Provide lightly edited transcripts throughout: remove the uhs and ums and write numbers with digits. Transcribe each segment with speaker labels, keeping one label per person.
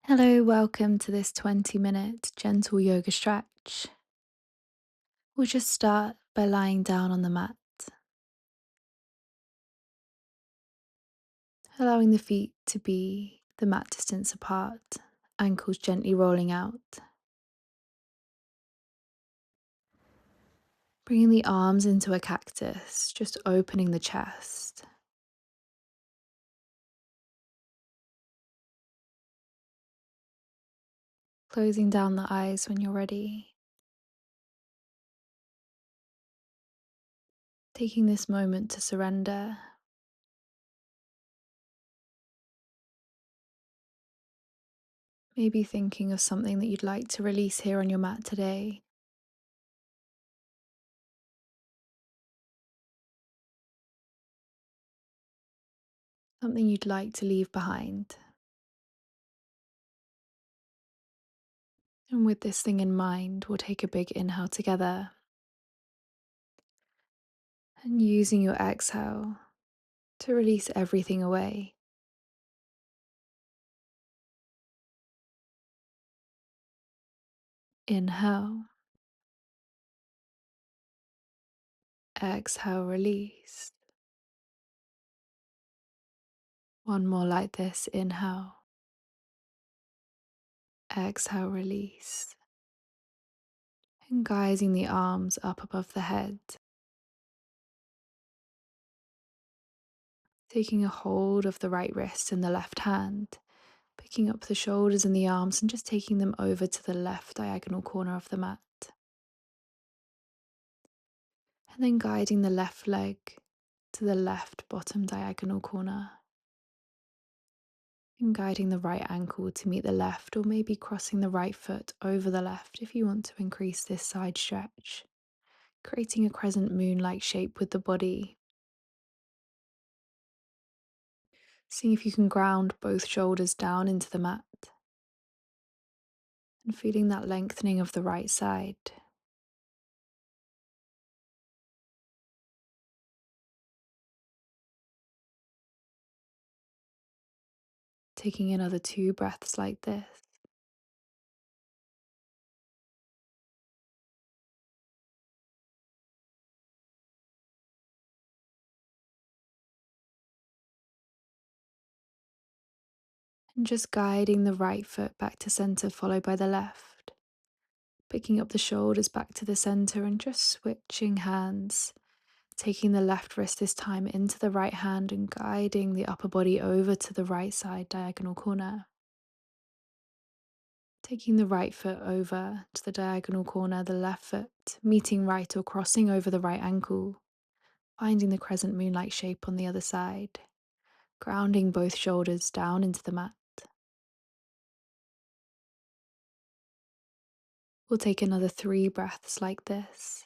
Speaker 1: Hello, welcome to this 20-minute gentle yoga stretch. We'll just start by lying down on the mat, allowing the feet to be the mat distance apart, ankles gently rolling out, bringing the arms into a cactus, just opening the chest, closing down the eyes when you're ready, taking this moment to surrender. Maybe thinking of something that you'd like to release here on your mat today. Something you'd like to leave behind. And with this thing in mind, we'll take a big inhale together and using your exhale to release everything away. Inhale, exhale, release. One more like this. Inhale, exhale, release. And guiding the arms up above the head, taking a hold of the right wrist in the left hand, picking up the shoulders and the arms and just taking them over to the left diagonal corner of the mat. And then guiding the left leg to the left bottom diagonal corner. And guiding the right ankle to meet the left, or maybe crossing the right foot over the left if you want to increase this side stretch, creating a crescent moon like shape with the body. Seeing if you can ground both shoulders down into the mat and feeling that lengthening of the right side. Taking another 2 breaths like this. And just guiding the right foot back to center, followed by the left. Picking up the shoulders back to the center and just switching hands. Taking the left wrist this time into the right hand and guiding the upper body over to the right side diagonal corner. Taking the right foot over to the diagonal corner, the left foot meeting right or crossing over the right ankle. Finding the crescent moon-like shape on the other side. Grounding both shoulders down into the mat. We'll take another 3 breaths like this.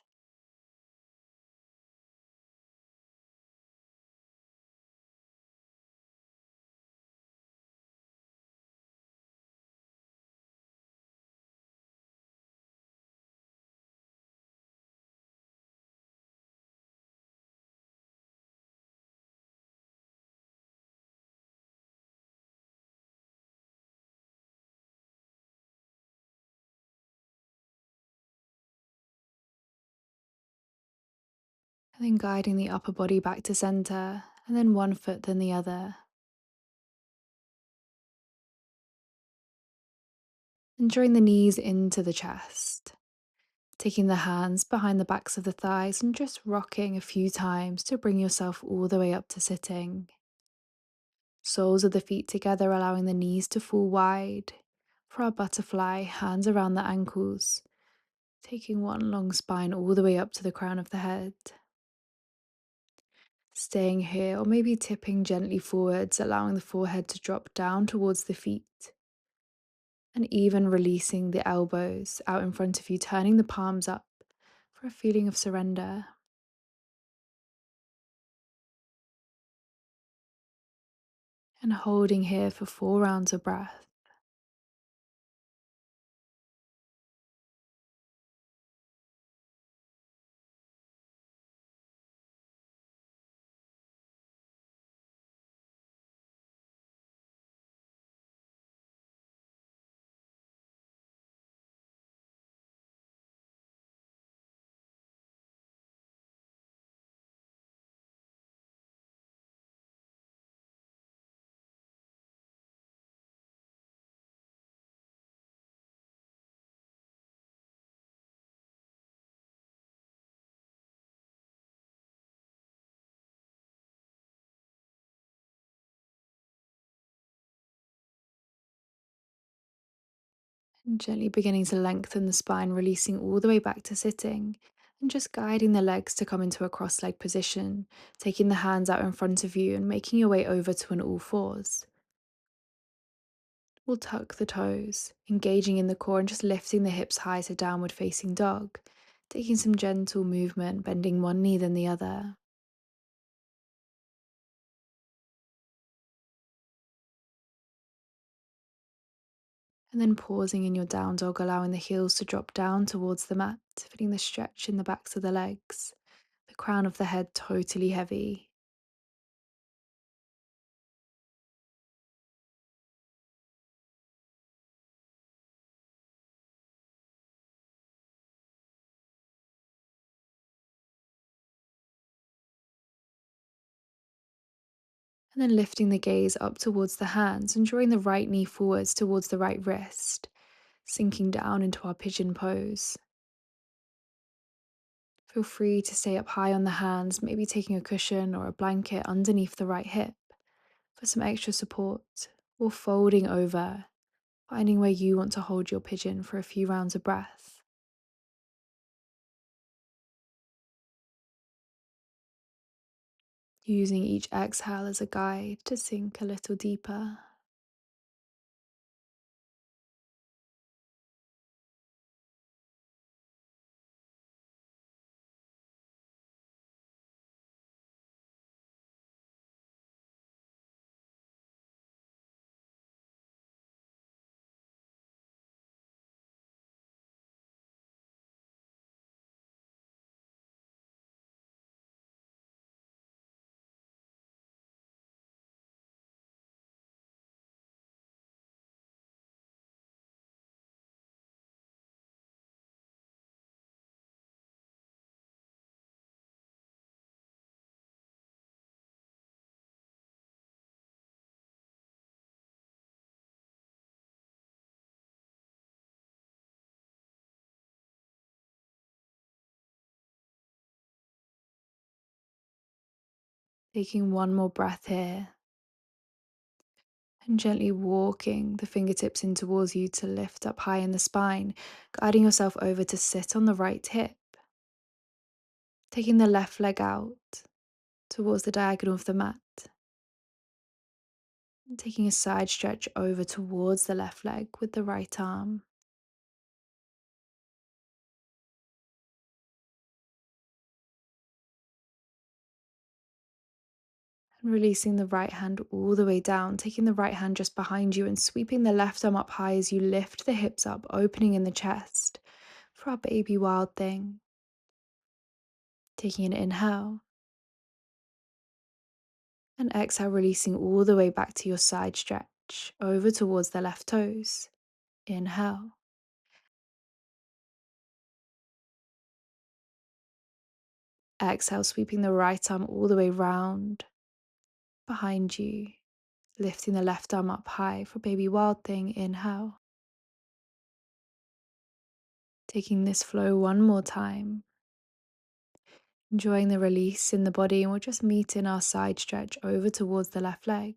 Speaker 1: And then guiding the upper body back to center, and then one foot then the other. And drawing the knees into the chest. Taking the hands behind the backs of the thighs and just rocking a few times to bring yourself all the way up to sitting. Soles of the feet together, allowing the knees to fall wide. For our butterfly, hands around the ankles. Taking one long spine all the way up to the crown of the head. Staying here, or maybe tipping gently forwards, allowing the forehead to drop down towards the feet. And even releasing the elbows out in front of you, turning the palms up for a feeling of surrender. And holding here for 4 rounds of breath. And gently beginning to lengthen the spine, releasing all the way back to sitting. And just guiding the legs to come into a cross leg position, taking the hands out in front of you and making your way over to an all fours. We'll tuck the toes, engaging in the core and just lifting the hips high to downward facing dog, taking some gentle movement, bending one knee then the other. And then pausing in your down dog, allowing the heels to drop down towards the mat, feeling the stretch in the backs of the legs, the crown of the head totally heavy. And then lifting the gaze up towards the hands and drawing the right knee forwards towards the right wrist, sinking down into our pigeon pose. Feel free to stay up high on the hands, maybe taking a cushion or a blanket underneath the right hip for some extra support, or folding over, finding where you want to hold your pigeon for a few rounds of breath. Using each exhale as a guide to sink a little deeper. Taking one more breath here and gently walking the fingertips in towards you to lift up high in the spine, guiding yourself over to sit on the right hip, taking the left leg out towards the diagonal of the mat, and taking a side stretch over towards the left leg with the right arm. And releasing the right hand all the way down, taking the right hand just behind you and sweeping the left arm up high as you lift the hips up, opening in the chest for our baby wild thing. Taking an inhale and exhale, releasing all the way back to your side stretch over towards the left toes. Inhale, exhale, sweeping the right arm all the way round behind you, lifting the left arm up high for baby wild thing. Inhale, taking this flow one more time. Enjoying the release in the body, and we'll just meet in our side stretch over towards the left leg.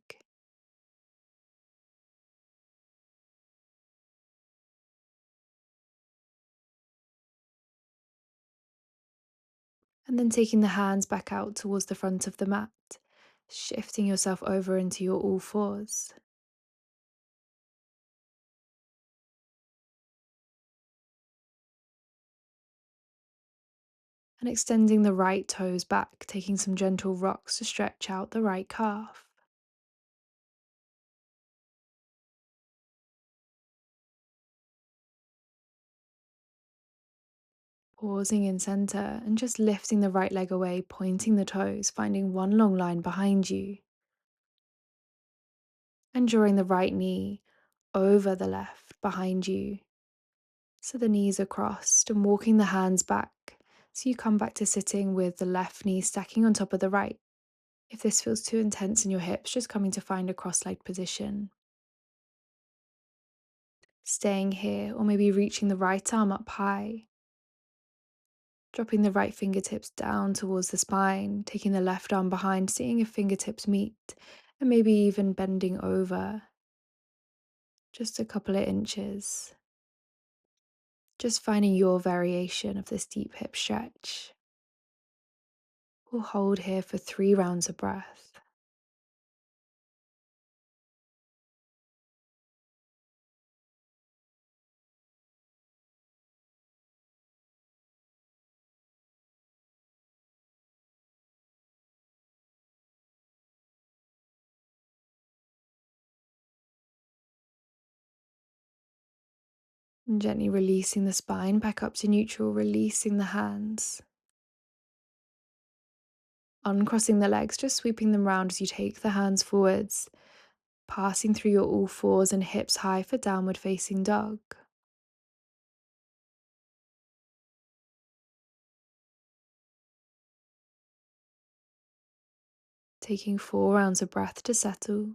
Speaker 1: And then taking the hands back out towards the front of the mat, shifting yourself over into your all fours. And extending the right toes back, taking some gentle rocks to stretch out the right calf. Pausing in center and just lifting the right leg away, pointing the toes, finding one long line behind you. And drawing the right knee over the left behind you. So the knees are crossed and walking the hands back. So you come back to sitting with the left knee stacking on top of the right. If this feels too intense in your hips, just coming to find a cross-legged position. Staying here, or maybe reaching the right arm up high. Dropping the right fingertips down towards the spine, taking the left arm behind, seeing if fingertips meet, and maybe even bending over just a couple of inches. Just finding your variation of this deep hip stretch. We'll hold here for 3 rounds of breath. And gently releasing the spine back up to neutral, releasing the hands. Uncrossing the legs, just sweeping them round as you take the hands forwards, passing through your all fours and hips high for downward facing dog. Taking 4 rounds of breath to settle,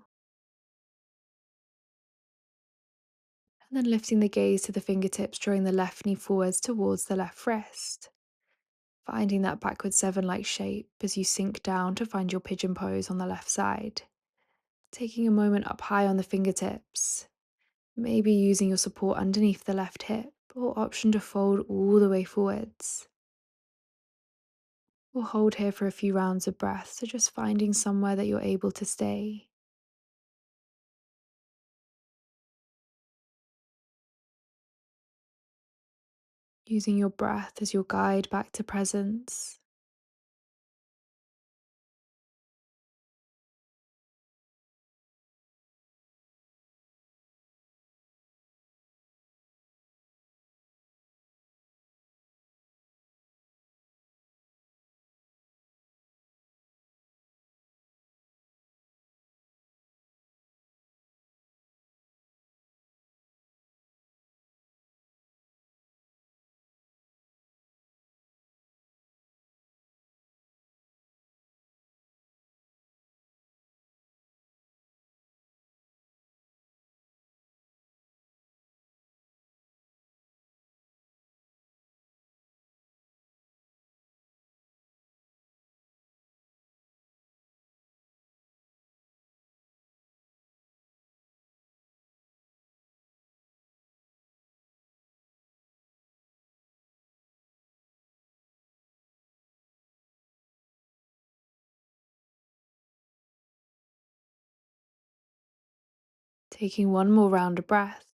Speaker 1: and then lifting the gaze to the fingertips, drawing the left knee forwards towards the left wrist. Finding that backward seven like shape as you sink down to find your pigeon pose on the left side. Taking a moment up high on the fingertips, maybe using your support underneath the left hip, or option to fold all the way forwards. We'll hold here for a few rounds of breath, so just finding somewhere that you're able to stay. Using your breath as your guide back to presence. Taking one more round of breath.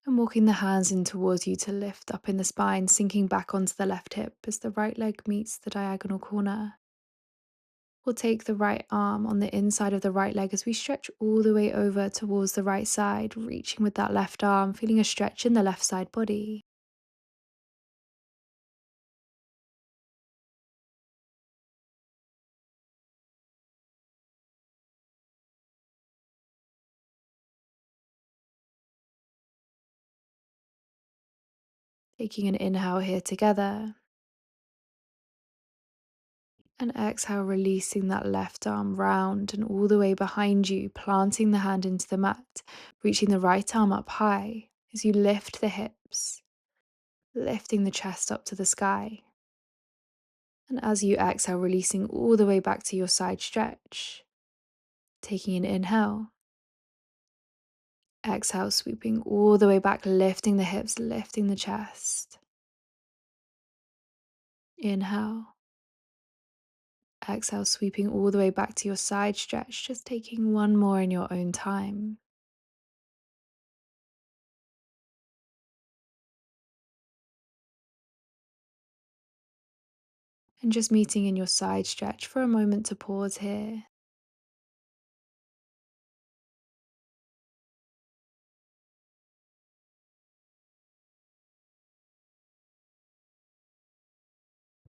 Speaker 1: And walking the hands in towards you to lift up in the spine, sinking back onto the left hip as the right leg meets the diagonal corner. We'll take the right arm on the inside of the right leg as we stretch all the way over towards the right side, reaching with that left arm, feeling a stretch in the left side body. Taking an inhale here together. And exhale, releasing that left arm round and all the way behind you, planting the hand into the mat, reaching the right arm up high as you lift the hips, lifting the chest up to the sky. And as you exhale, releasing all the way back to your side stretch. Taking an inhale. Exhale, sweeping all the way back, lifting the hips, lifting the chest. Inhale. Exhale, sweeping all the way back to your side stretch, just taking one more in your own time. And just meeting in your side stretch for a moment to pause here.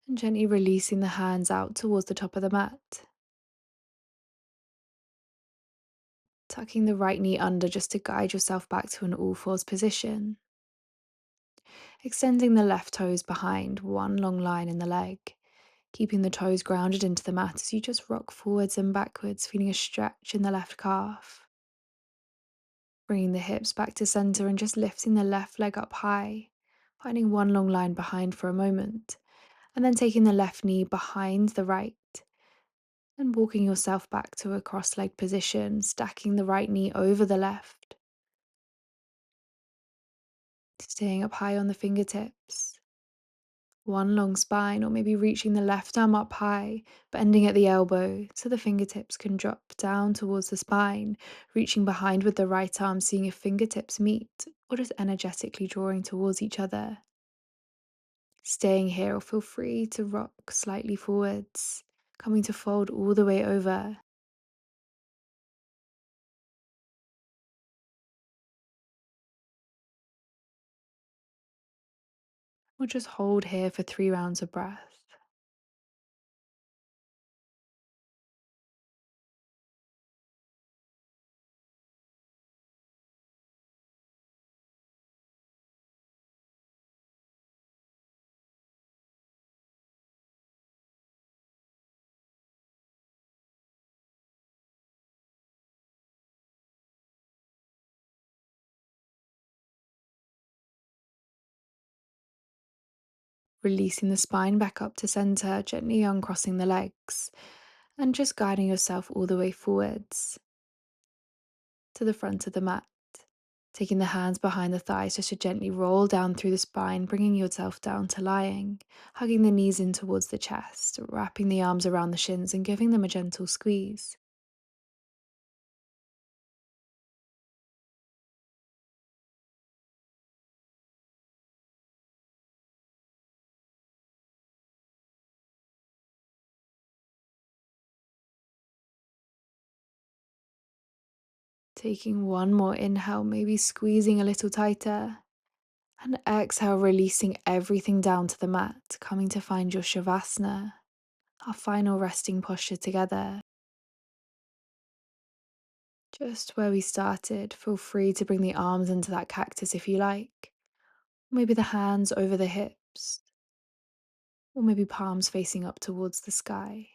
Speaker 1: And gently releasing the hands out towards the top of the mat. Tucking the right knee under just to guide yourself back to an all fours position. Extending the left toes behind, one long line in the leg. Keeping the toes grounded into the mat as you just rock forwards and backwards, feeling a stretch in the left calf. Bringing the hips back to center and just lifting the left leg up high, finding one long line behind for a moment, and then taking the left knee behind the right And walking yourself back to a cross leg position, stacking the right knee over the left, staying up high on the fingertips. One long spine, or maybe reaching the left arm up high, but ending at the elbow so the fingertips can drop down towards the spine, reaching behind with the right arm, seeing if fingertips meet, or just energetically drawing towards each other. Staying here, or feel free to rock slightly forwards, coming to fold all the way over, or just hold here for 3 rounds of breath. Releasing the spine back up to center, gently uncrossing the legs, and just guiding yourself all the way forwards to the front of the mat. Taking the hands behind the thighs just to gently roll down through the spine, bringing yourself down to lying, hugging the knees in towards the chest, wrapping the arms around the shins and giving them a gentle squeeze. Taking one more inhale, maybe squeezing a little tighter, and exhale, releasing everything down to the mat, coming to find your Shavasana, our final resting posture together. Just where we started, feel free to bring the arms into that cactus if you like. Maybe the hands over the hips, or maybe palms facing up towards the sky.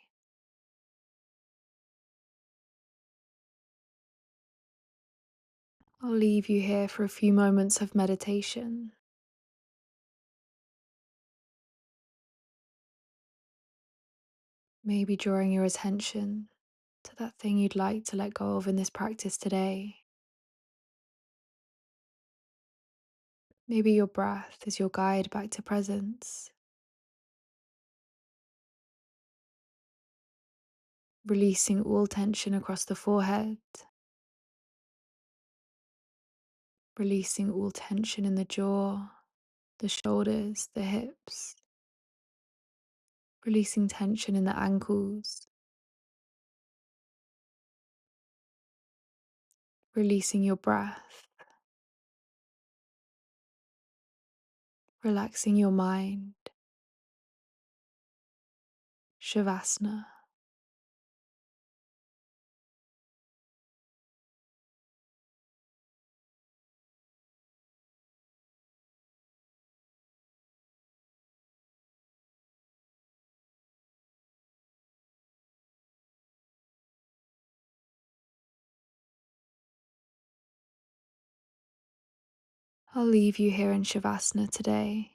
Speaker 1: I'll leave you here for a few moments of meditation, maybe drawing your attention to that thing you'd like to let go of in this practice today. Maybe your breath is your guide back to presence, releasing all tension across the forehead, releasing all tension in the jaw, the shoulders, the hips, releasing tension in the ankles, releasing your breath, relaxing your mind. Shavasana. I'll leave you here in Shavasana today,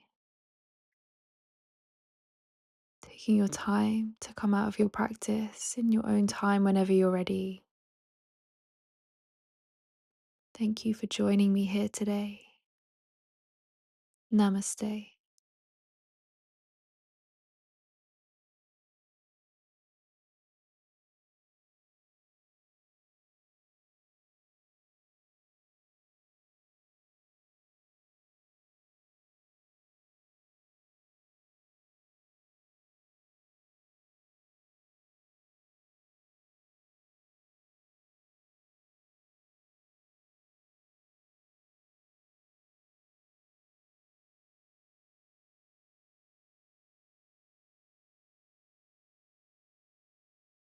Speaker 1: taking your time to come out of your practice in your own time whenever you're ready. Thank you for joining me here today. Namaste.